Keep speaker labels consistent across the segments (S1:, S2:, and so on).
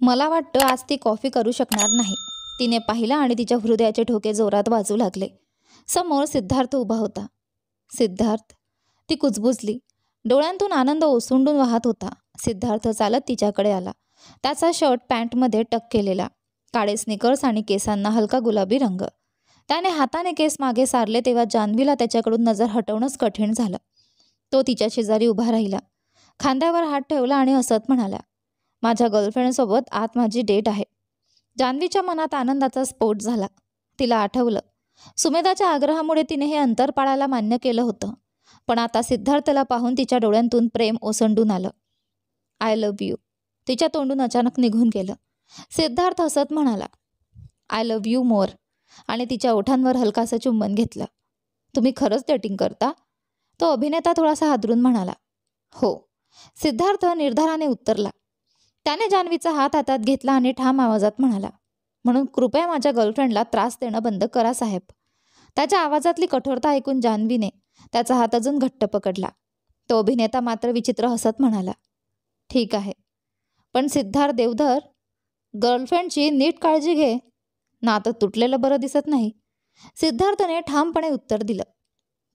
S1: मला वाटतं आज ती कॉफी करू शकणार नाही. तिने पाहिलं आणि तिच्या हृदयाचे ठोके जोरात वाजू लागले. समोर सिद्धार्थ उभा होता. सिद्धार्थ, ती कुजबुजली. डोळ्यांतून आनंद ओसंडून वाहत होता. सिद्धार्थ चालत तिच्याकडे आला. त्याचा शर्ट पॅन्टमध्ये टक केलेला, काळे स्निकर्स आणि केसांना हलका गुलाबी रंग. त्याने हाताने केस मागे सारले तेव्हा जान्हवीला त्याच्याकडून नजर हटवणंच कठीण झालं. तो तिच्या शेजारी उभा राहिला, खांद्यावर हात ठेवला आणि हसत म्हणाला, माझ्या गर्लफ्रेंडसोबत आत माझी डेट आहे. जान्हवीच्या मनात आनंदाचा स्फोट झाला. तिला आठवलं, सुमेधाच्या आग्रहामुळे तिने हे अंतर पाळायला मान्य केलं होतं. पण आता सिद्धार्थला पाहून तिच्या डोळ्यांतून प्रेम ओसंडून आलं. आय लव्ह यू तिच्या तोंडून अचानक निघून गेलं. सिद्धार्थ हसत म्हणाला, आय लव्ह यू मोर, आणि तिच्या ओठांवर हलकासं चुंबन घेतलं. तुम्ही खरंच डेटिंग करता? तो अभिनेता थोडासा हादरून म्हणाला. हो, सिद्धार्थ निर्धाराने उत्तरला. त्याने जान्हवीचा हात हातात घेतला आणि ठाम आवाजात म्हणाला, म्हणून कृपया माझ्या गर्लफ्रेंडला त्रास देणं बंद करा साहेब. त्याच्या आवाजातली कठोरता ऐकून जान्हवीने त्याचा हात अजून घट्ट पकडला. तो अभिनेता मात्र विचित्र हसत म्हणाला, ठीक आहे, पण सिद्धार्थ देवधर, गर्लफ्रेंडची नीट काळजी घे. नातं तुटलेलं बरं दिसत नाही. सिद्धार्थने ठामपणे उत्तर दिलं,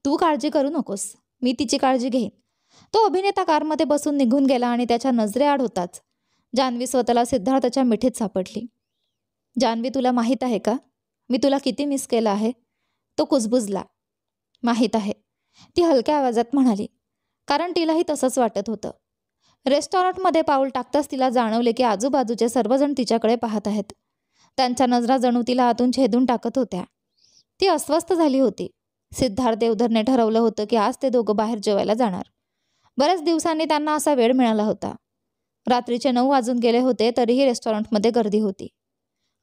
S1: तू काळजी करू नकोस, मी तिची काळजी घेईन. तो अभिनेता कारमध्ये बसून निघून गेला आणि त्याच्या नजरेआड होताच जान्हवी स्वतःला सिद्धार्थच्या मिठीत सापडली. जान्हवी, तुला माहीत आहे का, मी तुला किती मिस केलं आहे? तो कुजबुजला. माहीत आहे, ती हलक्या आवाजात म्हणाली, कारण तिलाही तसंच वाटत होतं. रेस्टॉरंटमध्ये पाऊल टाकताच तिला जाणवले की आजूबाजूचे सर्वजण तिच्याकडे पाहत आहेत. त्यांच्या नजरा जणू तिला आतून छेदून टाकत होत्या. ती अस्वस्थ झाली होती. सिद्धार्थ देवधरने ठरवलं होतं की आज ते दोघं बाहेर जेवायला जाणार. बऱ्याच दिवसांनी त्यांना असा वेळ मिळाला होता. रात्रीचे 9 वाजून गेले होते तरीही रेस्टॉरंटमध्ये गर्दी होती.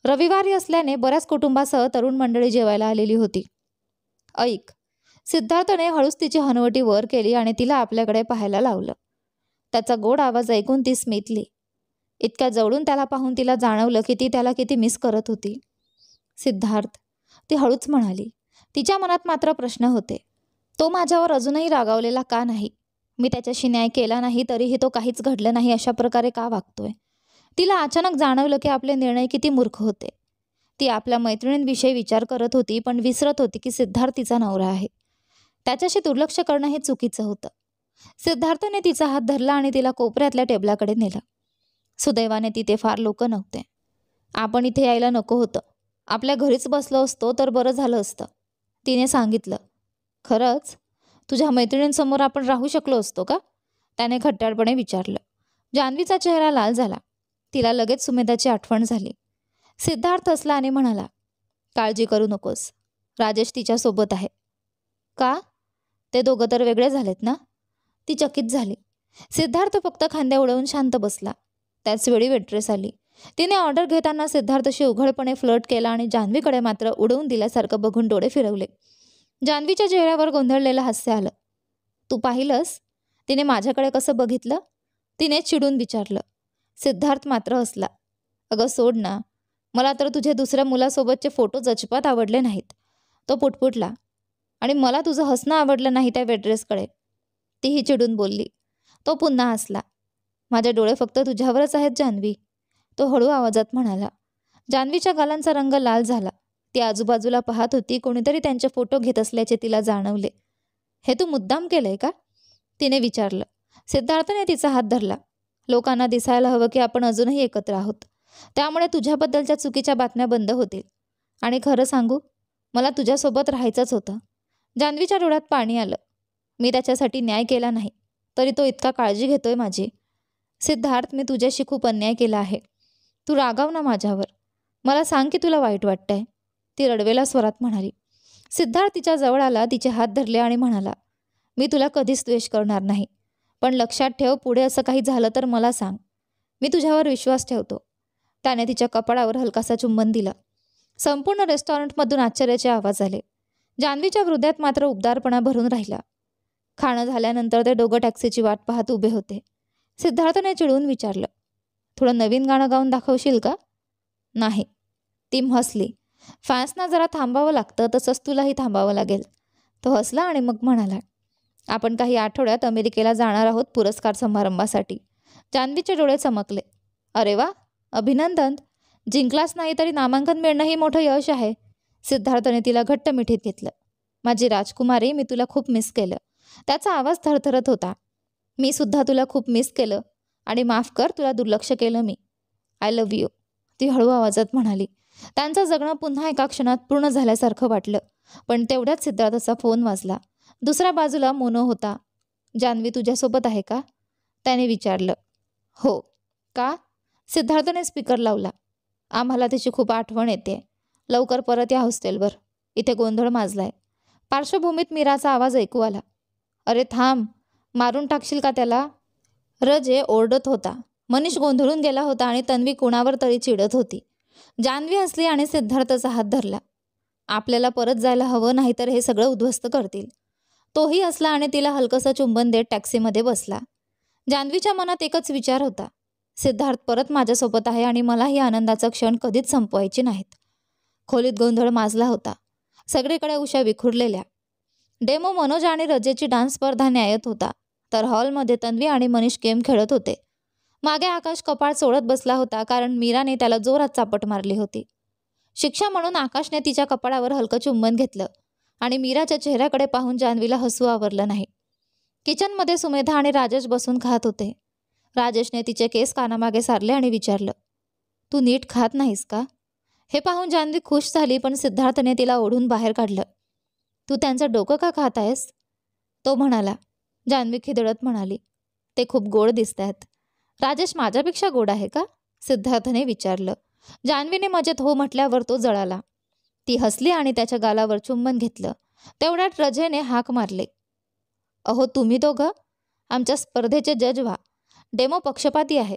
S1: रविवारी असल्याने बऱ्याच कुटुंबासह तरुण मंडळी जेवायला आलेली होती. ऐक, सिद्धार्थने हळूच तिची हनवटी वर केली आणि तिला आपल्याकडे पाहायला लावलं. त्याचा गोड आवाज ऐकून ती स्मितली. इतक्या जवळून त्याला पाहून तिला जाणवलं की ती त्याला किती मिस करत होती. सिद्धार्थ, ती हळूच म्हणाली. तिच्या मनात मात्र प्रश्न होते. तो माझ्यावर अजूनही रागावलेला का नाही? मी त्याच्याशी न्याय केला नाही तरीही तो काहीच घडलं नाही अशा प्रकारे का वागतोय? तिला अचानक जाणवलं की आपले निर्णय किती मूर्ख होते. ती आपल्या मैत्रिणींविषयी विचार करत होती पण विसरत होती की सिद्धार्थ तिचा नवरा आहे. त्याच्याशी दुर्लक्ष करणं हे चुकीचं होतं. सिद्धार्थने तिचा हात धरला आणि तिला कोपऱ्यातल्या टेबलाकडे नेलं. सुदैवाने तिथे फार लोक नव्हते. आपण इथे यायला नको होतं, आपल्या घरीच बसलो असतो तर बरं झालं असतं, तिने सांगितलं. खरंच? तुझ्या मैत्रिणींसमोर आपण राहू शकलो असतो का? त्याने खट्टाळपणे विचारलं. जान्हवीचा चेहरा लाल झाला. तिला लगेच सुमेधाची आठवण झाली. सिद्धार्थ हसला आणि म्हणाला, काळजी करू नकोस, राजेश तिच्यासोबत आहे. का? ते दोघं तर वेगळे झालेत ना? ती चकित झाली. सिद्धार्थ फक्त खांद्या उडवून शांत बसला. त्याचवेळी वेट्रेस आली. तिने ऑर्डर घेताना सिद्धार्थशी उघडपणे फ्लर्ट केला आणि जान्हवीकडे मात्र उडवून दिल्यासारखं बघून डोळे फिरवले. जान्हवीच्या चेहऱ्यावर गोंधळलेलं हास्य आलं. तू पाहिलंस तिने माझ्याकडे कसं बघितलं? तिने चिडून विचारलं. सिद्धार्थ मात्र हसला. अगं सोड ना, मला तर तुझे दुसऱ्या मुलासोबतचे फोटोज अजिबात आवडले नाहीत, तो पुटपुटला. आणि मला तुझं हसणं आवडलं नाही त्या वेट्रेसकडे, तीही चिडून बोलली. तो पुन्हा हसला. माझे डोळे फक्त तुझ्यावरच आहेत जान्हवी, तो हळू आवाजात म्हणाला. जान्हवीच्या गालांचा रंग लाल झाला. ती आजूबाजूला पाहत होती. कोणीतरी त्यांचे फोटो घेत असल्याचे तिला जाणवले. हे तू मुद्दाम केलंय का? तिने विचारलं. सिद्धार्थने तिचा हात धरला. लोकांना दिसायला हवं की आपण अजूनही एकत्र आहोत, त्यामुळे तुझ्याबद्दलच्या चुकीच्या बातम्या बंद होतील. आणि खरं सांगू, मला तुझ्यासोबत राहायचंच होतं. जान्हवीच्या डोळ्यात पाणी आलं. मी त्याच्यासाठी न्याय केला नाही तरी तो इतका काळजी घेतोय माझी. सिद्धार्थ, मी तुझ्याशी खूप अन्याय केला आहे. तू रागाव ना माझ्यावर. मला सांग की तुला वाईट वाटतंय, ती रडवेला स्वरात म्हणाली. सिद्धार्थ तिच्या जवळ आला, तिचे हात धरले आणि म्हणाला, मी तुला कधीच द्वेष करणार नाही, पण लक्षात ठेव, पुढे असं काही झालं तर मला सांग. मी तुझ्यावर विश्वास ठेवतो. त्याने तिच्या कपाळावर हलकासा चुंबन दिलं. संपूर्ण रेस्टॉरंटमधून आश्चर्याचे आवाज आले. जान्हवीच्या हृदयात मात्र उबदारपणा भरून राहिला. खाणं झाल्यानंतर ते दोघं टॅक्सीची वाट पाहत उभे होते. सिद्धार्थने चिडून विचारलं, थोडं नवीन गाणं गाऊन दाखवशील का? नाही, ती हसली. फॅन्सना जरा थांबावं लागतं, तसंच तुलाही थांबावं लागेल. तो हसला आणि मग म्हणाला, आपण काही आठवड्यात अमेरिकेला जाणार आहोत पुरस्कार समारंभासाठी. जान्हवीचे डोळे चमकले. अरे वा, अभिनंदन. जिंकलाच नाही तरी नामांकन मिळणं ही मोठं यश आहे. सिद्धार्थने तिला घट्ट मिठीत घेतलं. माझी राजकुमारी, मी तुला खूप मिस केलं. त्याचा आवाज थरथरत होता. मी सुद्धा तुला खूप मिस केलं आणि माफ कर, तुला दुर्लक्ष केलं मी. आय लव्ह यू, ती हळू आवाजात म्हणाली. त्यांचं जगणं पुन्हा एका क्षणात पूर्ण झाल्यासारखं वाटलं. पण तेवढ्यात सिद्धार्थचा फोन वाजला. दुसऱ्या बाजूला मोनो होता. जान्हवी तुझ्यासोबत आहे का, त्याने विचारलं. हो. का, सिद्धार्थने स्पीकर लावला. आम्हाला तिची खूप आठवण येते. लवकर परत या हॉस्टेलवर, इथे गोंधळ माजलाय. पार्श्वभूमीत मीराचा आवाज ऐकू आला. अरे थांब, मारून टाकशील का त्याला, रजे ओरडत होता. मनीष गोंधळून गेला होता आणि तन्वी कुणावर तरी चिडत होती. जान्हवी हसली आणि सिद्धार्थचा हात धरला. आपल्याला परत जायला हवं, नाहीतर हे सगळं उद्ध्वस्त करतील. तोही हसला आणि तिला हलकंसं चुंबन देत टॅक्सीमध्ये बसला. जान्हवीच्या मनात एकच विचार होता. सिद्धार्थ परत माझ्यासोबत आहे आणि मला ही आनंदाचा क्षण कधीच संपवायची नाहीत. खोलीत गोंधळ माजला होता. सगळीकडे उषा विखुरलेल्या. डेमो मनोज आणि रजेची डान्स स्पर्धा न्यायत होता, तर हॉलमध्ये तन्वी आणि मनीष गेम खेळत होते. मागे आकाश कपाळ चोळत बसला होता, कारण मीराने त्याला जोरात चापट मारली होती. शिक्षा म्हणून आकाशने तिच्या कपाळावर हलकं चुंबन घेतलं आणि मीराच्या चेहऱ्याकडे पाहून जान्हवीला हसू आवरलं नाही. किचनमध्ये सुमेधा आणि राजेश बसून खात होते. राजेशने तिचे केस कानामागे सारले आणि विचारलं, तू नीट खात नाहीस का. हे पाहून जान्हवी खुश झाली, पण सिद्धार्थने तिला ओढून बाहेर काढलं. तू त्यांचं डोकं का खात आहेस, तो म्हणाला. जान्हवी खिदळत म्हणाली, ते खूप गोड दिसतात. राजेश माझ्यापेक्षा गोड आहे का, सिद्धार्थने विचारलं. जान्हवीने मजेत हो म्हटल्यावर तो जळाला. ती हसली आणि त्याच्या गालावर चुंबन घेतलं. तेवढ्यात रजेने हाक मारले. अहो तुम्ही दोघं, आमच्या स्पर्धेचे जज व्हा. डेमो पक्षपाती आहे.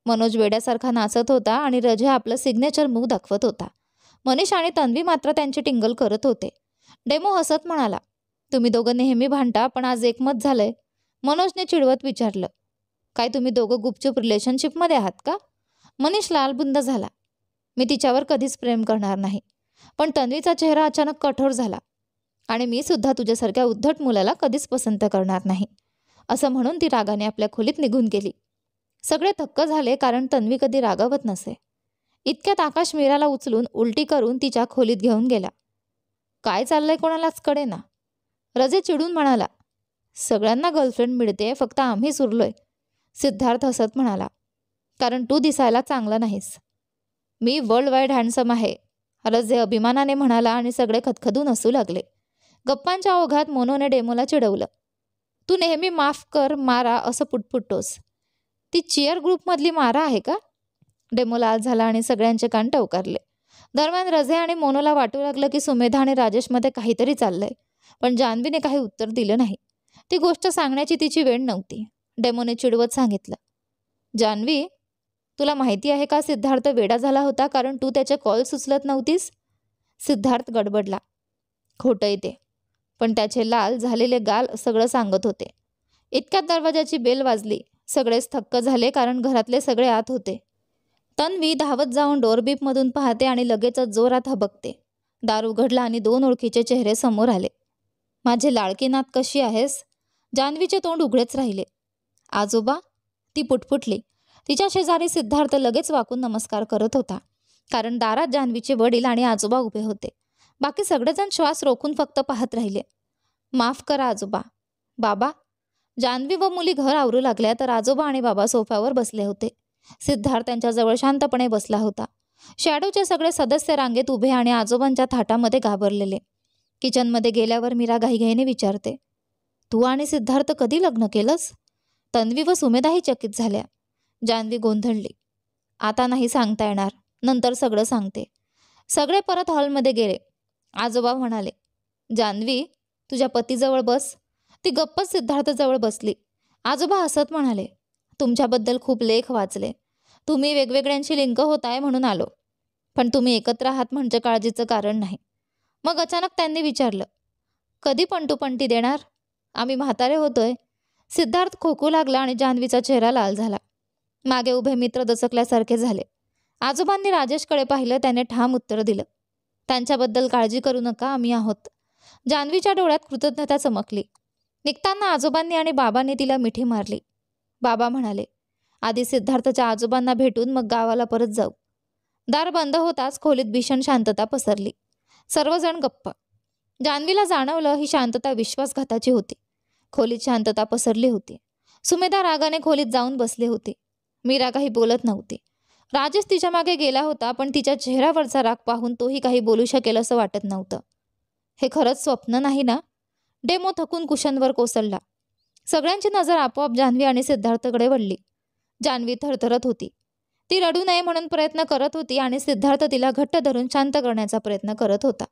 S1: मनोज वेड्यासारखा नाचत होता आणि रजे आपलं सिग्नेचर मूव्ह दाखवत होता. मनीष आणि तन्वी मात्र त्यांची टिंगल करत होते. डेमो हसत म्हणाला, तुम्ही दोघं नेहमी भांडता, पण आज एकमत झालंय. मनोजने चिडवत विचारलं, काय तुम्ही दोघं गुपचूप रिलेशनशिपमध्ये आहात का. मनीष लालबुंद झाला. मी तिच्यावर कधीच प्रेम करणार नाही. पण तन्वीचा चेहरा अचानक कठोर झाला. आणि मी सुद्धा तुझ्यासारख्या उद्धट मुलाला कधीच पसंत करणार नाही, असं म्हणून ती रागाने आपल्या खोलीत निघून गेली. सगळे थक्क झाले, कारण तन्वी कधी रागावत नसे. इतक्यात आकाश मीराला उचलून उलटी करून तिच्या खोलीत घेऊन गेला. काय चाललंय कोणालाच कळेना. रजे चिडून म्हणाला, सगळ्यांना गर्लफ्रेंड मिळते, फक्त आम्हीच उरलोय. सिद्धार्थ हसत म्हणाला, कारण तू दिसायला चांगला नाहीस. मी वर्ल्ड वाईड हँडसम आहे, रजे अभिमानाने म्हणाला आणि सगळे खदखदून हसू लागले. गप्पांच्या ओघात मोनोने डेमोला चिडवलं, तू नेहमी माफ कर मारा असं पुटपुटतोस. ती चिअर ग्रुपमधली मारा आहे का. डेमो लाल झाला आणि सगळ्यांचे कान टवकारले. दरम्यान रजे आणि मोनोला वाटू लागलं की सुमेधा आणि राजेशमध्ये काहीतरी चाललंय, पण जान्हवीने काही उत्तर दिलं नाही. ती गोष्ट सांगण्याची तिची वेळ नव्हती. डेमोने चिडवत सांगितलं, जान्हवी, तुला माहिती आहे का सिद्धार्थ वेडा झाला होता, कारण तू त्याचे कॉल्स उचलत नव्हतीस. सिद्धार्थ गडबडला. खोटं ते, पण त्याचे लाल झालेले गाल सगळं सांगत होते. इतक्यात दरवाजाची बेल वाजली. सगळेच थक्क झाले, कारण घरातले सगळे आत होते. तन्वी धावत जाऊन डोरबीपमधून पाहते आणि लगेचच जोरात हबकते. दार उघडला आणि 2 ओळखीचे चेहरे समोर आले. माझे लाडके नात, कशी आहेस. जान्हवीचे तोंड उघडेच राहिले. आजोबा, ती पुटपुटली. तिच्या शेजारी सिद्धार्थ लगेच वाकून नमस्कार करत होता, कारण दारात जान्हवीचे वडील आणि आजोबा उभे होते. बाकी सगळेजण श्वास रोखून फक्त पाहत राहिले. माफ करा आजोबा. बाबा. जान्हवी व मुली घर आवरू लागल्या, तर आजोबा आणि बाबा सोफ्यावर बसले होते. सिद्धार्थ त्यांच्याजवळ शांतपणे बसला होता. शॅडोचे सगळे सदस्य रांगेत उभे आणि आजोबांच्या थाटामध्ये घाबरलेले. किचनमध्ये गेल्यावर मीरा घाईघाईने विचारते, तू आणि सिद्धार्थ कधी लग्न केलंस. तन्वी व सुमेधाही चकित झाल्या. जान्हवी गोंधळली. आता नाही सांगता येणार, नंतर सगळं सांगते. सगळे परत हॉलमध्ये गेले. आजोबा म्हणाले, जान्हवी, तुझ्या पतीजवळ बस. ती गप्पच सिद्धार्थजवळ बसली. आजोबा हसत म्हणाले, तुमच्याबद्दल खूप लेख वाचले. तुम्ही वेगवेगळ्यांशी लिंक होताय म्हणून आलो, पण तुम्ही एकत्र आहात म्हणजे काळजीचं कारण नाही. मग अचानक त्यांनी विचारलं, कधी पंटू-पंटी देणार. आम्ही म्हातारे होतोय. सिद्धार्थ खोकू लागला आणि जान्हवीचा चेहरा लाल झाला. मागे उभे मित्र दचकल्यासारखे झाले. आजोबांनी राजेशकडे पाहिलं. त्याने ठाम उत्तर दिलं, त्यांच्याबद्दल काळजी करू नका, आम्ही आहोत. जान्हवीच्या डोळ्यात कृतज्ञता चमकली. निघताना आजोबांनी आणि बाबांनी तिला मिठी मारली. बाबा म्हणाले, आधी सिद्धार्थच्या आजोबांना भेटून मग गावाला परत जाऊ. दार बंद होताच खोलीत भीषण शांतता पसरली. सर्वजण गप्प. जान्हवीला जाणवलं ही शांतता विश्वासघाताची होती. खोलीत शांतता पसरली होती. सुमेधा रागाने खोलीत जाऊन बसले होते. मीरा काही बोलत नव्हती. राजेश तिच्या मागे गेला होता, पण तिच्या चेहऱ्यावरचा राग पाहून तोही काही बोलू शकेल असं वाटत नव्हतं. हे खरंच स्वप्न नाही ना? डेमो थकून कुशनवर कोसळला. सगळ्यांची नजर आपोआप जान्हवी आणि सिद्धार्थकडे वळली. जान्हवी थरथरत होती. ती रडू नये म्हणून प्रयत्न करत होती आणि सिद्धार्थ तिला घट्ट धरून शांत करण्याचा प्रयत्न करत होता.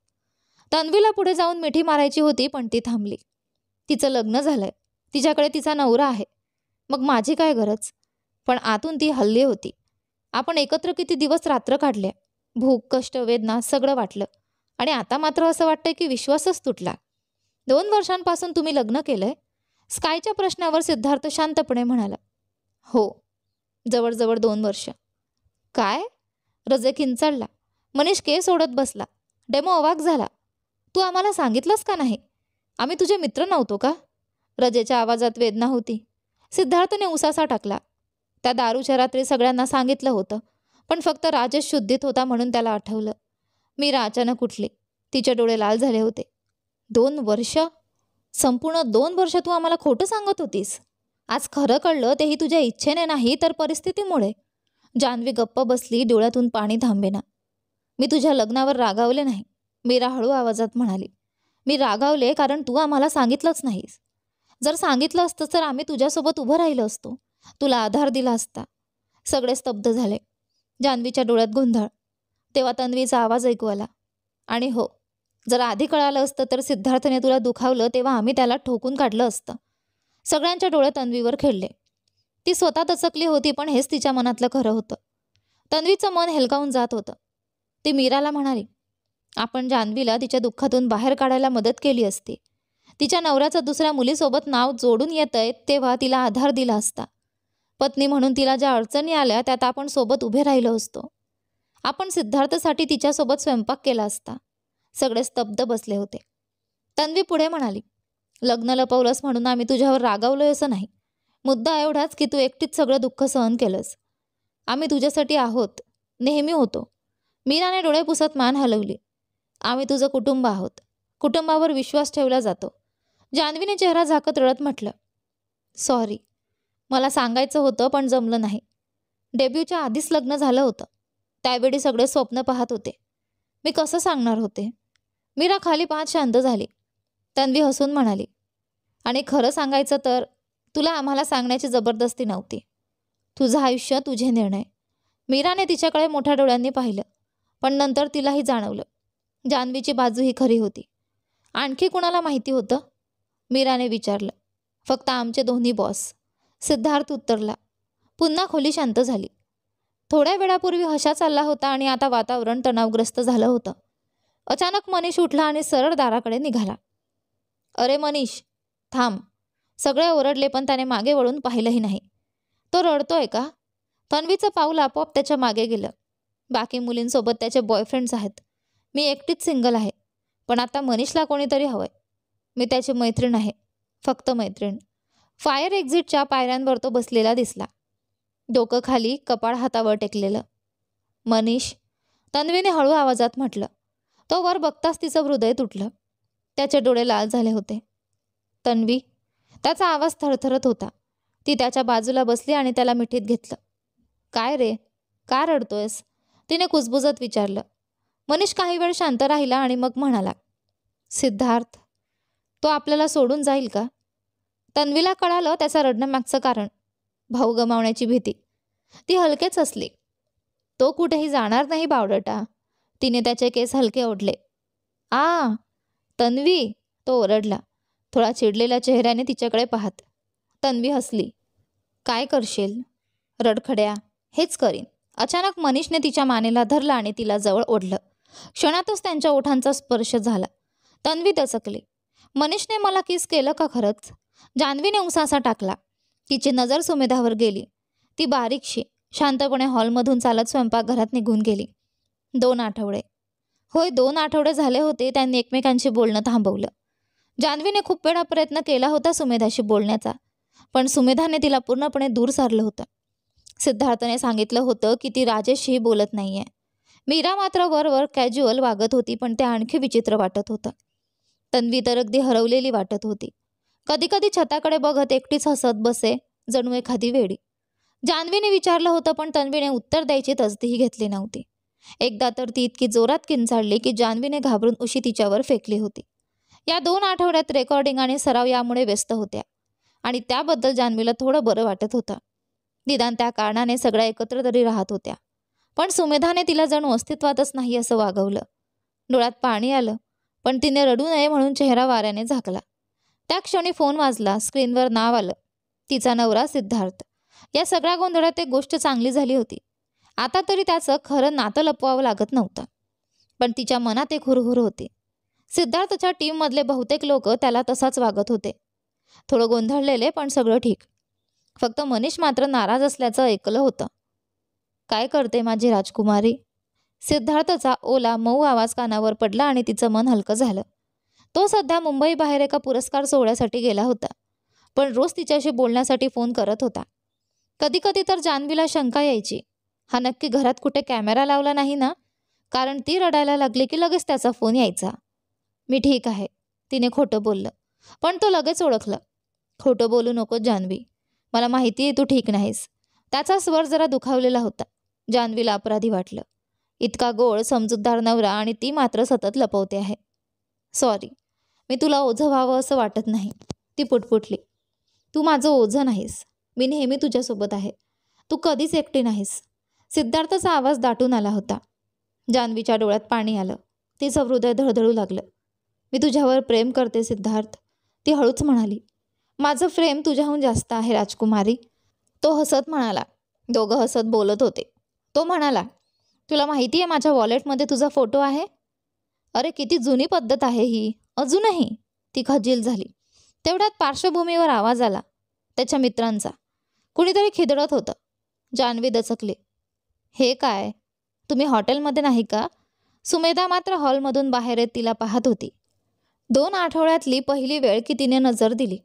S1: तन्वीला पुढे जाऊन मिठी मारायची होती, पण ती थांबली. तिचं लग्न झालंय, तिच्याकडे तिचा नवरा आहे, मग माझी काय गरज? पण आतून ती हल्ली होती. आपण एकत्र किती दिवस रात्र काढले, भूक, कष्ट, वेदना सगळं वाटलं, आणि आता मात्र असं वाटतंय की विश्वासच तुटला. 2 वर्षांपासून तुम्ही लग्न केलंय? स्कायच्या प्रश्नावर सिद्धार्थ शांतपणे म्हणाला. हो, जवळजवळ 2 वर्ष. काय? रजे किंचाळला. मनीष केस ओढत बसला. डेमो अवाक झाला. तू आम्हाला सांगितलंस का नाही? आम्ही तुझे मित्र नव्हतो का? रजेच्या आवाजात वेदना होती. सिद्धार्थने उसासा टाकला. त्या दारूच्या रात्री सगळ्यांना सांगितलं होतं, पण फक्त राजेश शुद्धीत होता म्हणून त्याला आठवलं. मीरा अचानक उठली. तिचे डोळे लाल झाले होते. 2 वर्ष? संपूर्ण 2 वर्ष तू आम्हाला खोटं सांगत होतीस. आज खरं कळलं, तेही तुझ्या इच्छेने नाही तर परिस्थितीमुळे. जान्हवी गप्प बसली, डोळ्यातून पाणी थांबेना. मी तुझ्या लग्नावर रागावले नाही, मीरा हळू आवाजात म्हणाली. मी रागावले कारण तू आम्हाला सांगितलंच नाहीस. जर सांगितलं असतं तर आम्ही तुझ्यासोबत उभं राहिलो असतो, तुला आधार दिला असता. सगळे स्तब्ध झाले. जान्हवीच्या डोळ्यात गोंधळ. तेव्हा तन्वीचा आवाज ऐकू आला. आणि हो, जर आधी कळालं असतं तर सिद्धार्थने तुला दुखावलं तेव्हा आम्ही त्याला ठोकून काढलं असतं. सगळ्यांच्या डोळे तन्वीवर खेळले. ती स्वतः दचकली होती, पण हेच तिच्या मनातलं खरं होतं. तन्वीचं मन हेलकावून जात होतं. ती मीराला म्हणाली, आपण जान्हवीला तिच्या दुःखातून बाहेर काढायला मदत केली असती. तिच्या नवऱ्याचं दुसऱ्या मुलीसोबत नाव जोडून येतंय तेव्हा तिला आधार दिला असता. पत्नी म्हणून तिला ज्या अडचणी आल्या त्यात आपण सोबत उभे राहिलो असतो. आपण सिद्धार्थसाठी तिच्यासोबत स्वयंपाक केला असता. सगळे स्तब्ध बसले होते. तन्वी पुढे म्हणाली, लग्न लपवलंस म्हणून आम्ही तुझ्यावर रागावलोय असं नाही. मुद्दा एवढाच की तू एकटीच सगळं दुःख सहन केलंस. आम्ही तुझ्यासाठी आहोत, नेहमी होतो. मीराने डोळे पुसत मान हलवली. आम्ही तुझं कुटुंब आहोत. कुटुंबावर विश्वास ठेवला जातो. जान्हवीने चेहरा झाकत रडत म्हटलं, सॉरी, मला सांगायचं होतं पण जमलं नाही. डेब्यूच्या आधीच लग्न झालं होतं. त्यावेळी सगळे स्वप्न पाहत होते. मी कसं सांगणार होते? मीरा खाली पाहत शांत झाली. तन्वी हसून म्हणाली, आणि खरं सांगायचं तर तुला आम्हाला सांगण्याची जबरदस्ती नव्हती. तुझं आयुष्य, तुझे निर्णय. मीराने तिच्याकडे मोठ्या डोळ्यांनी पाहिलं, पण नंतर तिलाही जाणवलं जान्हवीची बाजू ही खरी होती. आणखी कुणाला माहिती होतं? मीराने विचारलं. फक्त आमचे दोन्ही बॉस. सिद्धार्थ उत्तरला. पुन्हा खोली शांत झाली. थोड्या वेळापूर्वी हशा चालला होता आणि आता वातावरण तणावग्रस्त झालं होतं. अचानक मनीष उठला आणि सरळ दाराकडे निघाला. अरे मनीष, थांब. सगळे ओरडले, पण त्याने मागे वळून पाहिलंही नाही. तो रडतोय का? तन्वीचं पाऊल आपोआप त्याच्या मागे गेलं. बाकी मुलींसोबत त्याचे बॉयफ्रेंड्स आहेत. मी एकटीच सिंगल आहे. पण आता मनीषला कोणीतरी हवंय. मी त्याची मैत्रीण आहे, फक्त मैत्रीण. फायर एक्झिटच्या पायऱ्यांवर तो बसलेला दिसला. डोकं खाली, कपाळ हातावर टेकलेलं. मनीष, तन्वीने हळू आवाजात म्हटलं. तो वर बघताच तिचं हृदय तुटलं. त्याचे डोळे लाल झाले होते. तन्वी. त्याचा आवाज थरथरत होता. ती त्याच्या बाजूला बसली आणि त्याला मिठीत घेतलं. काय रे, का रडतोयस? तिने कुजबुजत विचारलं. मनीष काही वेळ शांत राहिला आणि मग म्हणाला, सिद्धार्थ, तो आपल्याला सोडून जाईल का? तन्वीला कळालं त्याचं रडण्यामागचं कारण. भाऊ गमावण्याची भीती. ती हलकेच हसली. तो कुठेही जाणार नाही बावडटा. तिने त्याचे केस हलके ओढले. आ, तन्वी, तो ओरडला, थोडा चिडलेल्या चेहऱ्याने तिच्याकडे पाहत. तन्वी हसली. काय करशील? रडखड्या. हेच करीन. अचानक मनीषने तिच्या मानेला धरलं आणि तिला जवळ ओढलं. क्षणातच त्यांच्या ओठांचा स्पर्श झाला. तन्वी दचकली. मनीषने मला किस केलं का खरंच? जान्हवीने उसासा टाकला. तिची नजर सुमेधावर गेली. ती बारीकशी शांतपणे हॉलमधून चालत स्वयंपाकघरात निघून गेली. 2 आठवडे. होय, 2 आठवडे झाले होते त्यांनी एकमेकांशी बोलणं थांबवलं. जान्हवीने खूप वेळा प्रयत्न केला होता सुमेधाशी बोलण्याचा, पण सुमेधाने तिला पूर्णपणे दूर सारलं होतं. सिद्धार्थने सांगितलं होतं की ती राजेशशी बोलत नाहीये. मीरा मात्र वरवर कॅज्युअल वागत होती, पण ते आणखी विचित्र वाटत होतं. तन्वी तर अगदी हरवलेली वाटत होती. कधी कधी छताकडे बघत एकटीच हसत बसे, जणू एखादी वेडी. जान्हवीने विचारलं होतं, पण तन्वीने उत्तर द्यायची तसदीही घेतली नव्हती. एकदा तर ती इतकी जोरात किंचाळली की जान्हवीने घाबरून उशी तिच्यावर फेकली होती. या 2 आठवड्यात रेकॉर्डिंग आणि सराव यामुळे व्यस्त होत्या आणि त्याबद्दल जान्हवीला थोडं बरं वाटत होतं. निदान त्या कारणाने सगळ्या एकत्र तरी राहत होत्या. पण सुमेधाने तिला जणू अस्तित्वातच नाही असं वागवलं. डोळ्यात पाणी आलं, पण तिने रडू नये म्हणून चेहरा वाऱ्याने झाकला. त्या क्षणी फोन वाजला. स्क्रीनवर नाव आलं, तिचा नवरा सिद्धार्थ. या सगळ्या गोंधळात एक गोष्ट चांगली झाली होती. आता तरी त्याचं खरं नातं लपवावं लागत नव्हतं. पण तिच्या मनात एक हुरहुर होती. सिद्धार्थच्या टीममधले बहुतेक लोक त्याला तसाच वागत होते. थोडं गोंधळलेले, पण सगळं ठीक. फक्त मनीष मात्र नाराज असल्याचं ऐकलं होतं. काय करते माझी राजकुमारी? सिद्धार्थचा ओला मऊ आवाज कानावर पडला आणि तिचं मन हलकं झालं. तो सध्या मुंबई बाहेर एका पुरस्कार सोहळ्यासाठी गेला होता, पण रोज तिच्याशी बोलण्यासाठी फोन करत होता. कधी कधी तर जान्हवीला शंका यायची, हा नक्की घरात कुठे कॅमेरा लावला नाही ना? कारण ती रडायला लागली की लगेच त्याचा फोन यायचा. मी ठीक आहे, तिने खोटं बोललं. पण तो लगेच ओळखलं. खोटं बोलू नको जान्हवी, मला माहिती आहे तू ठीक नाहीस. त्याचा स्वर जरा दुखावलेला होता. जान्हवीला अपराधी वाटलं. इतका गोड समजूतदार नवरा आणि ती मात्र सतत लपवते आहे. सॉरी, मी तुला ओझं व्हावं असं वाटत नाही, ती पुटपुटली. तू माझं ओझं नाहीस, मी नेहमी तुझ्यासोबत आहे. तू कधीच एकटी नाहीस. सिद्धार्थचा आवाज दाटून आला होता. जान्हवीच्या डोळ्यात पाणी आलं. तिचं हृदय धडधडू लागलं. मी तुझ्यावर प्रेम करते सिद्धार्थ, ती हळूच म्हणाली. माझं प्रेम तुझ्याहून जास्त आहे राजकुमारी, तो हसत म्हणाला. दोघं हसत बोलत होते. तो म्हणाला, तुला माहिती आहे माझ्या वॉलेटमध्ये तुझा फोटो आहे? अरे किती जुनी पद्धत आहे ही, अजूनही. ती खजील झाली. तेवढ्यात पार्श्वभूमीवर आवाज आला, त्याच्या मित्रांचा. कुणीतरी खिदळत होतं. जान्हवी दचकली. हे काय, तुम्ही हॉटेलमध्ये नाही का? सुमेधा मात्र हॉलमधून बाहेर येत तिला पाहत होती. 2 आठवड्यातली पहिली वेळ की तिने नजर दिली.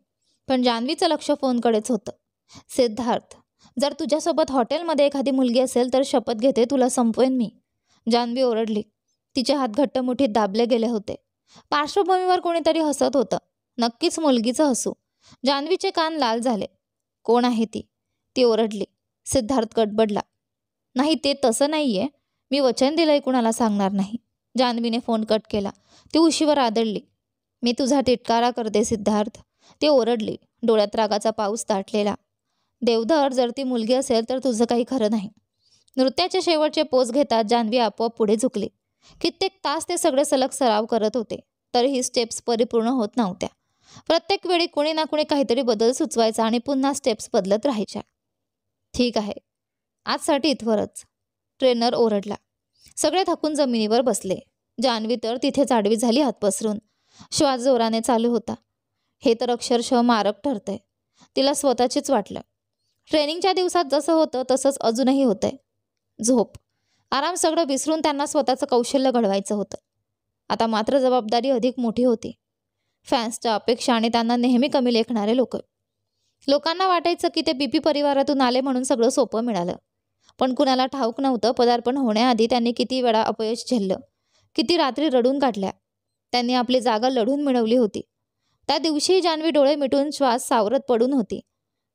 S1: पण जान्हवीचं लक्ष फोनकडेच होतं. सिद्धार्थ, जर तुझ्यासोबत हॉटेलमध्ये एखादी मुलगी असेल तर शपथ घेते तुला संपवेन मी, जान्हवी ओरडली. तिचे हात घट्ट मुठीत दाबले गेले होते. पार्श्वभूमीवर कोणीतरी हसत होतं. नक्कीच मुलगीचं हसू. जान्हवीचे कान लाल झाले. कोण आहे ती? ती ओरडली. सिद्धार्थ गडबडला. नाही, ते तसं नाहीये, मी वचन दिलंय कुणाला सांगणार नाही. जान्हवीने फोन कट केला. ती उशीवर आदळली. मी तुझा तिटकारा करते सिद्धार्थ, ती ओरडली, डोळ्यात रागाचा पाऊस दाटलेला. देवधर, जर ती मुलगी असेल तर तुझं काही खरं नाही. नृत्याचे शेवटचे पोज घेतात जान्हवी आपोआप पुढे झुकली. कित्येक तास ते सगळे सलग सराव करत होते, तरीही स्टेप्स परिपूर्ण होत नव्हत्या. प्रत्येक वेळी कुणी ना कुणी काहीतरी बदल सुचवायचा आणि पुन्हा स्टेप्स बदलत राहायच्या. ठीक आहे, आजसाठी इथवरच, ट्रेनर ओरडला. सगळे थकून जमिनीवर बसले. जान्हवी तर तिथेच आडवी झाली, हात पसरून. श्वास जोराने चालू होता. हे तर अक्षरशः मारक ठरतंय, तिला स्वतःचीच वाटलं. ट्रेनिंगच्या दिवसात जसं होतं तसंच अजूनही होतंय. झोप, आराम सगळं विसरून त्यांना स्वतःचं कौशल्य घडवायचं होतं. आता मात्र जबाबदारी अधिक मोठी होती. फॅन्सच्या अपेक्षा आणि त्यांना नेहमी कमी लेखणारे लोक. लोकांना वाटायचं की ते बीपी परिवारातून आले म्हणून सगळं सोपं मिळालं. पण कुणाला ठाऊक नव्हतं पदार्पण होण्याआधी त्यांनी किती वेळा अपयश झेललं, किती रात्री रडून काढल्या. त्यांनी आपली जागा लढून मिळवली होती. त्या दिवशी जान्हवी डोळे मिटून श्वास सावरत पडून होती.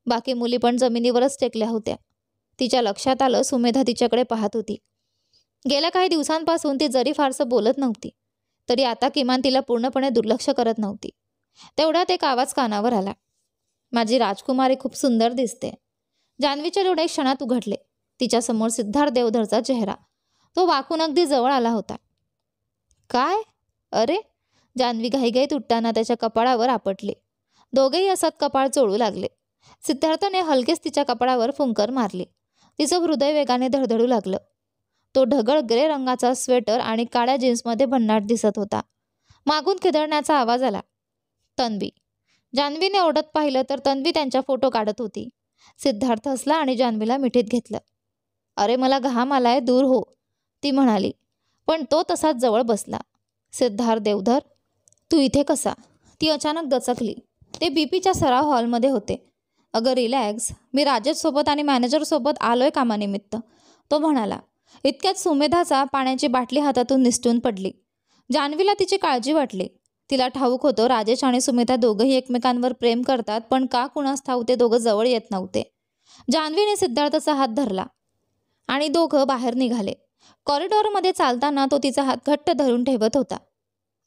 S1: बाकी मुली पण जमिनीवरच टेकल्या होत्या. तिच्या लक्षात आलं, सुमेधा तिच्याकडे पाहत होती. गेल्या काही दिवसांपासून ती जरी फारसं बोलत नव्हती, तरी आता किमान तिला पूर्णपणे दुर्लक्ष करत नव्हती. तेवढ्यात एक आवाज कानावर आला. माझी राजकुमारी खूप सुंदर दिसते. जान्हवीचे डोळे क्षणात उघडले. तिच्यासमोर सिद्धार्थ देवधरचा चेहरा. तो वाकून अगदी जवळ आला होता. काय? अरे, जान्हवी घाईघाईत उठताना त्याच्या कपाळावर आपटली. दोघेही असत कपाळ चोळू लागले. सिद्धार्थने हलकेच तिच्या कपाळावर फुंकर मारली. तिचं हृदय वेगाने धडधडू लागलं. तो ढगळ ग्रे रंगाचा स्वेटर आणि काळ्या जीन्समध्ये भन्नाट दिसत होता. मागून खिदळण्याचा आवाज आला. तन्वी. जान्हवीने ओढत पाहिलं तर तन्वी त्यांच्या फोटो काढत होती. सिद्धार्थ हसला आणि जान्हवीला मिठीत घेतलं. अरे मला घाम आलाय, दूर हो, ती म्हणाली. पण तो तसाच जवळ बसला. सिद्धार्थ देवधर, तू इथे कसा? ती अचानक दचकली. ते बीपीच्या सराव हॉलमध्ये होते. अगं रिलॅक्स, मी राजेशसोबत आणि मॅनेजरसोबत आलोय कामानिमित्त, तो म्हणाला. इतक्यात सुमेधाचा पाण्याची बाटली हातातून निसटून पडली. जान्हवीला तिची काळजी वाटली. तिला ठाऊक होतं राजेश आणि सुमेधा दोघंही एकमेकांवर प्रेम करतात, पण का कुणास ठाऊक ते दोघं जवळ येत नव्हते. जान्हवीने सिद्धार्थचा हात धरला आणि दोघं बाहेर निघाले. कॉरिडॉरमध्ये चालताना तो तिचा हात घट्ट धरून ठेवत होता.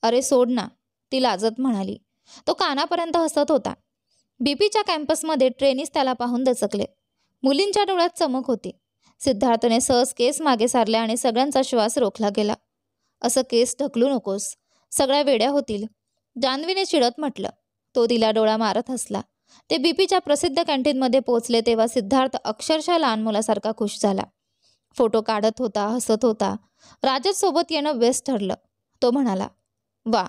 S1: अरे सोड ना, ती लाजत म्हणाली. तो कानापर्यंत हसत होता. बीपीच्या कॅम्पसमध्ये ट्रेनीस त्याला पाहून दचकले. मुलींच्या डोळ्यात चमक होती. सिद्धार्थने सहज केस मागे सारले आणि सगळ्यांचा श्वास रोखला गेला. असं केस ढकलू नकोस, सगळ्या वेड्या होतील, जान्हवीने चिडत म्हटलं. तो तिला डोळा मारत हसला. ते बीपीच्या प्रसिद्ध कॅन्टीनमध्ये पोहोचले तेव्हा सिद्धार्थ अक्षरशः लहान मुलासारखा खुश झाला. फोटो काढत होता, हसत होता. राजेशसोबत येणं बेस्ट ठरलं, तो म्हणाला. वा,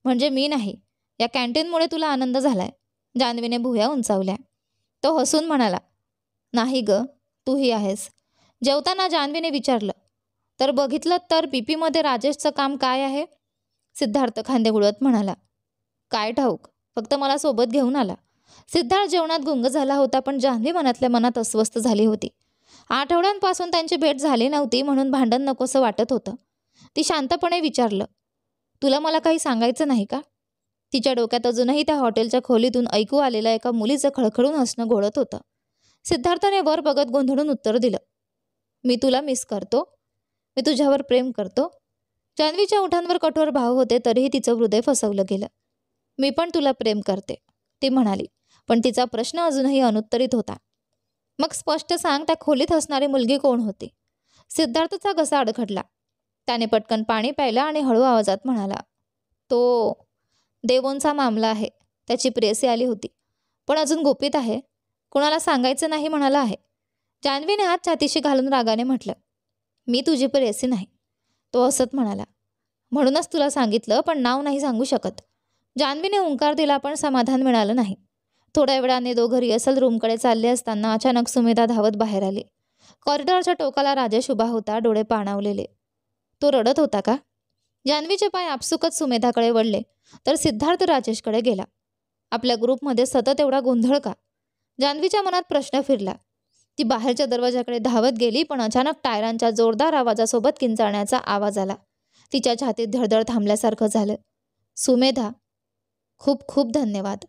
S1: म्हणजे मी नाही, या कॅन्टीनमुळे तुला आनंद झालाय, जान्हवीने भुवया उंचावल्या. तो हसून म्हणाला. नाही ग, तूही आहेस. जेवताना जान्हवीने विचारलं. तर बघितलं तर बीपीमध्ये राजेशचं काम काय आहे? सिद्धार्थ खांदे गुळत म्हणाला. काय ठाऊक, फक्त मला सोबत घेऊन आला. सिद्धार्थ जेवणात गुंग झाला होता, पण जान्हवी मनातल्या मनात अस्वस्थ झाली होती. आठवड्यांपासून त्यांची भेट झाली नव्हती, म्हणून भांडण नकोसं वाटत होतं. ती शांतपणे विचारलं. तुला मला काही सांगायचं नाही का? तिच्या डोक्यात अजूनही त्या हॉटेलच्या खोलीतून ऐकू आलेलं एका मुलीचं खळखळून हसणं घोळत होतं. सिद्धार्थने वर बघत गोंधळून उत्तर दिलं. मी तुला मिस करतो, मी तुझ्यावर प्रेम करतो. जान्हवीच्या ओठांवर कठोर भाव होते, तरीही तिचं हृदय फसवलं गेलं. मी पण तुला प्रेम करते, ती म्हणाली, पण तिचा प्रश्न अजूनही अनुत्तरित होता. मग स्पष्ट सांग, त्या खोलीत हसणारी मुलगी कोण होती? सिद्धार्थचा घसा अडखडला. त्याने पटकन पाणी प्यायलं आणि हळू आवाजात म्हणाला. तो देवोंचा मामला आहे. त्याची प्रेयसी आली होती, पण अजून गुपित आहे, कुणाला सांगायचं नाही म्हणाला आहे. जान्हवीने हात छातीशी घालून रागाने म्हटलं. मी तुझी प्रेयसी नाही, तो हसत म्हणाला. म्हणूनच तुला सांगितलं, पण नाव नाही सांगू शकत. जान्हवीने हुंकार दिला, पण समाधान मिळालं नाही. थोड्या वेळाने दोघं रिहर्सल रूमकडे चालले असताना अचानक सुमेधा धावत बाहेर आली. कॉरिडॉरच्या टोकाला राजेश उभा होता, डोळे पाणावलेले. तो रडत होता का? जान्हवीचे पाय आपसुकच सुमेधाकडे वळले, तर सिद्धार्थ राजेशकडे गेला. आपल्या ग्रुपमध्ये सतत एवढा गोंधळ का? जान्हवीच्या मनात प्रश्न फिरला. ती बाहेरच्या दरवाजाकडे धावत गेली, पण अचानक टायरांच्या जोरदार आवाजासोबत किंचाळण्याचा आवाज आला. तिच्या छातीत धडधड थांबल्यासारखं झालं. सुमेधा, खूप खूप धन्यवाद.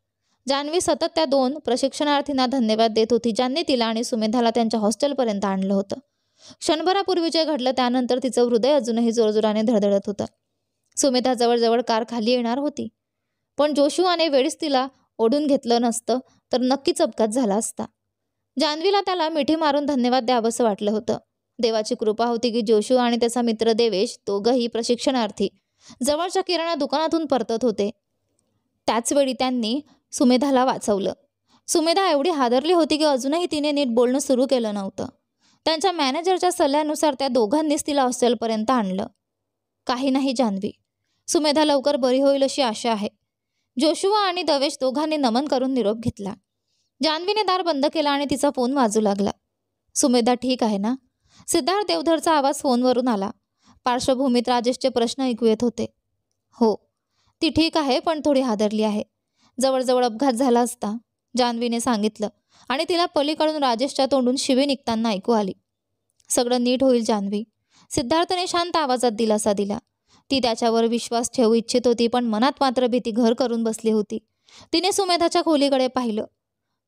S1: जान्हवी सतत त्या 2 प्रशिक्षणार्थींना धन्यवाद देत होती, ज्यांनी तिला आणि सुमेधाला त्यांच्या हॉस्टेलपर्यंत आणलं होतं. क्षणभरापूर्वी जे घडलं त्यानंतर तिचं हृदय अजूनही जोरजोराने धडधडत होतं. सुमेधा जवळजवळ कार खाली येणार होती, पण जोशुआने वेळीच तिला ओढून घेतलं नसतं तर नक्कीच अपघात झाला असता. जान्हवीला त्याला मिठी मारून धन्यवाद द्यावंसं वाटलं होतं. देवाची कृपा होती की जोशू आणि त्याचा मित्र देवेश, दोघंही प्रशिक्षणार्थी, जवळच्या किराणा दुकानातून परतत होते. त्याचवेळी त्यांनी सुमेधाला वाचवलं. सुमेधा एवढी हादरली होती की अजूनही तिने नीट बोलणं सुरू केलं नव्हतं. त्यांच्या मॅनेजरच्या सल्ल्यानुसार त्या दोघांनीच तिला हॉस्टेलपर्यंत आणलं. काही नाही जान्हवी, सुमेधा लवकर बरी होईल अशी आशा आहे. जोशुआ आणि दवेश दोघांनी नमन करून निरोप घेतला. जान्हवीने दार बंद केला आणि तिचा फोन वाजू लागला. सुमेधा ठीक आहे ना? सिद्धार्थ देवधरचा आवाज फोनवरून आला. पार्श्वभूमीत राजेशचे प्रश्न ऐकू येत होते. हो, ती ठीक आहे, पण थोडी हादरली आहे. जवळजवळ अपघात झाला असता, जान्हवीने सांगितलं आणि तिला पलीकडून राजेशच्या तोंडून शिवी निघताना ऐकू आली. सगळं नीट होईल जान्हवी, सिद्धार्थने शांत आवाजात दिलासा दिला. ती त्याच्यावर विश्वास ठेवू इच्छित होती, पण मनात मात्र भीती घर करून बसली होती. तिने सुमेधाच्या खोलीकडे पाहिलं.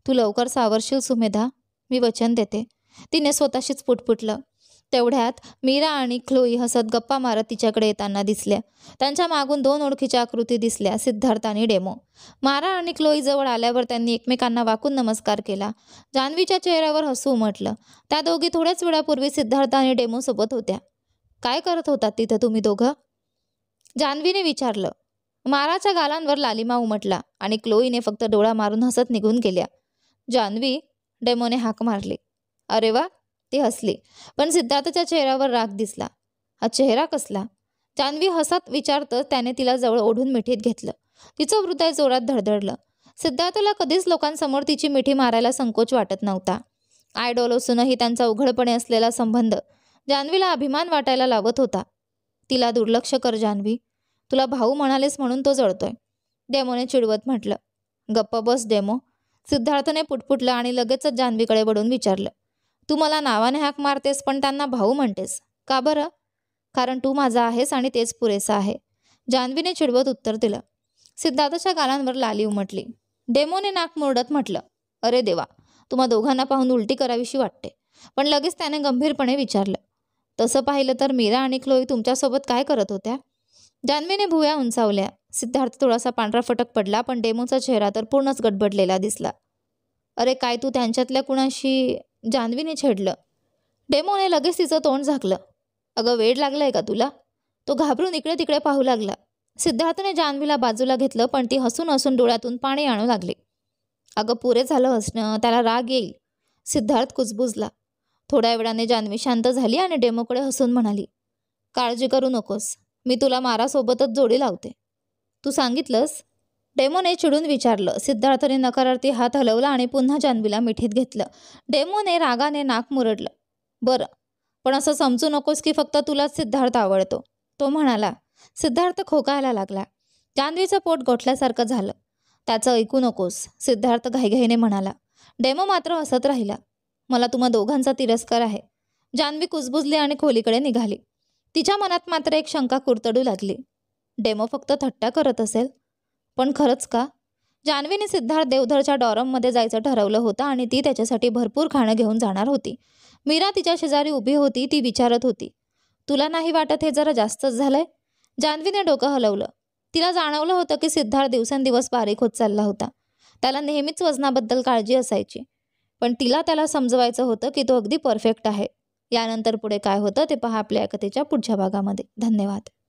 S1: तू लवकर सावरशील सुमेधा, मी वचन देते, तिने स्वतःशीच पुटपुटलं. तेवढ्यात मीरा आणि क्लोई हसत गप्पा मारत तिच्याकडे येताना दिसल्या. त्यांच्या मागून 2 ओळखीच्या आकृती दिसल्या, सिद्धार्थ आणि डेमो. मारा आणि क्लोई जवळ आल्यावर त्यांनी एकमेकांना वाकून नमस्कार केला. जान्हवीच्या चेहऱ्यावर हसू उमटलं. त्या दोघी थोड्याच वेळापूर्वी सिद्धार्थ आणि डेमो सोबत होत्या. काय करत होतात तिथे तुम्ही दोघं? जान्हवीने विचारलं. माराच्या गालांवर लालिमा उमटला आणि क्लोईने फक्त डोळा मारून हसत निघून गेल्या. जान्हवी, डेमोने हाक मारली. अरे वा, ती हसली, पण सिद्धार्थच्या चेहऱ्यावर राग दिसला. हा चेहरा कसला? जान्हवी हसत विचारतं त्याने तिला जवळ ओढून मिठीत घेतलं. तिचं हृदय जोरात धडधडलं. सिद्धार्थला कधीच लोकांसमोर तिची मिठी मारायला संकोच वाटत नव्हता. आयडॉल असूनही त्यांचा उघडपणे असलेला संबंध जान्हवीला अभिमान वाटायला लावत होता. तिला दुर्लक्ष कर जान्हवी, तुला भाऊ म्हणालेस म्हणून तो जळतोय, डेमोने चिडवत म्हटलं. गप्प बस डेमो, सिद्धार्थने पुटपुटलं आणि लगेचच जान्हवीकडे वळून विचारलं, तू मला नावाने हाक मारतेस पण त्यांना भाऊ म्हणतेस का बरं? कारण तू माझा आहेस आणि तेच पुरेसं आहे, जान्हवीने चिडवत उत्तर दिलं. सिद्धार्थच्या गालांवर लाली उमटली. डेमोने नाक मुरडत म्हटलं, अरे देवा, तुम्हा दोघांना पाहून उलटी करावीशी वाटते. पण लगेच त्याने गंभीरपणे विचारलं, तसं पाहिलं तर मीरा आणि क्लोई तुमच्यासोबत काय करत होत्या? जान्हवीने भुवया उंचावल्या. सिद्धार्थ थोडासा पांढरा फटक पडला, पण डेमोचा चेहरा तर पूर्णच गडबडलेला दिसला. अरे काय तू त्यांच्यातल्या कुणाशी? जान्हवीने छेडलं. डेमोने लगेच तिचं तोंड झाकलं. अगं वेड लागलंय का तुला? तो घाबरून इकडे तिकडे पाहू लागला. सिद्धार्थने जान्हवीला बाजूला घेतलं, पण ती हसून हसून डोळ्यातून पाणी आणू लागली. अगं पुरे झालं हसणं, त्याला राग येईल. सिद्धार्थ कुजबुजला. थोड्या वेळाने जान्हवी शांत झाली आणि डेमोकडे हसून म्हणाली, काळजी करू नकोस, मी तुला मारासोबतच जोडी लावते. तू सांगितलंस? डेमोने चिडून विचारलं. सिद्धार्थने नकारार्थी हात हलवला आणि पुन्हा जान्हवीला मिठीत घेतलं. डेमोने रागाने नाक मुरडलं. बरं, पण असं समजू नकोस की फक्त तुलाच सिद्धार्थ आवडतो, तो म्हणाला. सिद्धार्थ खोकायला लागला. जान्हवीचं पोट गोठल्यासारखं झालं. त्याचं ऐकू नकोस, सिद्धार्थ घाईघाईने म्हणाला. डेमो मात्र हसत राहिला. मला तुम्हा दोघांचा तिरस्कार आहे. जान्हवी कुजबुजली आणि खोलीकडे निघाली. तिच्या मनात मात्र एक शंका कुरतडू लागली. डेमो फक्त थट्टा करत असेल, पण खरंच का? जान्हवीने सिद्धार्थ देवधरच्या डॉरममध्ये जायचं ठरवलं होतं आणि ती त्याच्यासाठी भरपूर खाणं घेऊन जाणार होती. मीरा तिच्या शेजारी उभी होती. ती विचारत होती, तुला नाही वाटत हे जरा जास्तच झालंय? जान्हवीने डोकं हलवलं. तिला जाणवलं होतं की सिद्धार्थ दिवसेंदिवस बारीक होत चालला होता. त्याला नेहमीच वजनाबद्दल काळजी असायची, पण तिला त्याला समजवायचं होतं की तो अगदी परफेक्ट आहे. यानंतर पुढे काय होतं ते पहा आपल्या कथेच्या पुढच्या भागामध्ये. धन्यवाद.